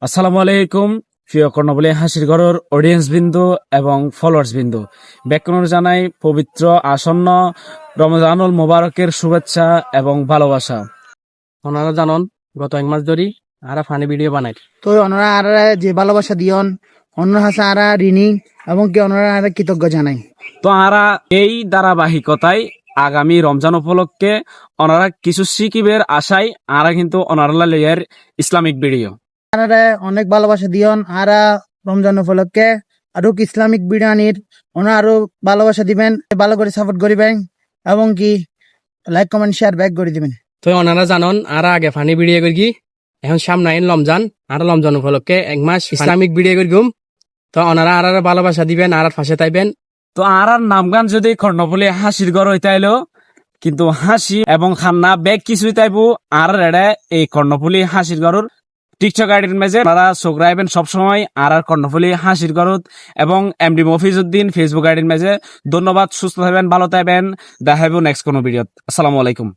আসসালামু আলাইকুম প্রিয় কর্ণবলী হাসির ঘরের অডিয়েন্স বিন্দু এবং ফলোয়ার্স বিন্দু ব্যাকরণ জানাই পবিত্র আসন্ন রমজানুল মোবারকের শুভেচ্ছা এবং ভালোবাসা। ওনারা জানন গত 1 মাস ধরে আরা ফানি ভিডিও বানাই তো ওনারা আর যে ভালোবাসা দিয়ন অন্য হাসা আরা ঋণী এবং কি ওনারা আর কৃতজ্ঞ জানাই। তো আরা এই ধারাবাহিকতায় আগামী রমজান উপলক্ষে ওনারা কিছু শিকিবের আশায় আরা কিন্তু ওনারা লেয়ার ইসলামিক ভিডিও আরা অনেক ভালোবাসা দিয়ন আরা রমজান উপলক্ষে আরো ইসলামিক বিরিয়ানির ওনারা আরো ভালোবাসা দিবেন, ভালো করে সাপোর্ট করিবেন এবং কি লাইক কমেন্ট শেয়ার ব্যাক করে দিবেন। তো ওনারা জানন আরা আগে ফানি ভিডিও করি এখন সামনে আইন রমজান আর রমজান উপলক্ষে 1 মাস ইসলামিক ভিডিও করি গুম। তো ওনারা আর ভালোবাসা দিবেন আর পাশে থাকবেন। তো আর নামগান যদি কর্ণফুলী হাসির ঘর হইতাইলো কিন্তু হাসি এবং খান্না ব্যাগ কিছুই তাইবো আর রেড়ে এই কর্ণফুলী হাসির ঘরের টিকটক আইডির মেজে আপনারা সাবস্ক্রাইবেন সবসময় আর কর্ণফুলী হাসির ঘরত এবং এমডি মফিজউদ্দিন ফেসবুক আইডির মেজে। ধন্যবাদ, সুস্থ থাকবেন, ভালো থাকবেন, দেখা হবে নেক্সট কোনো ভিডিওত। আসসালামু আলাইকুম।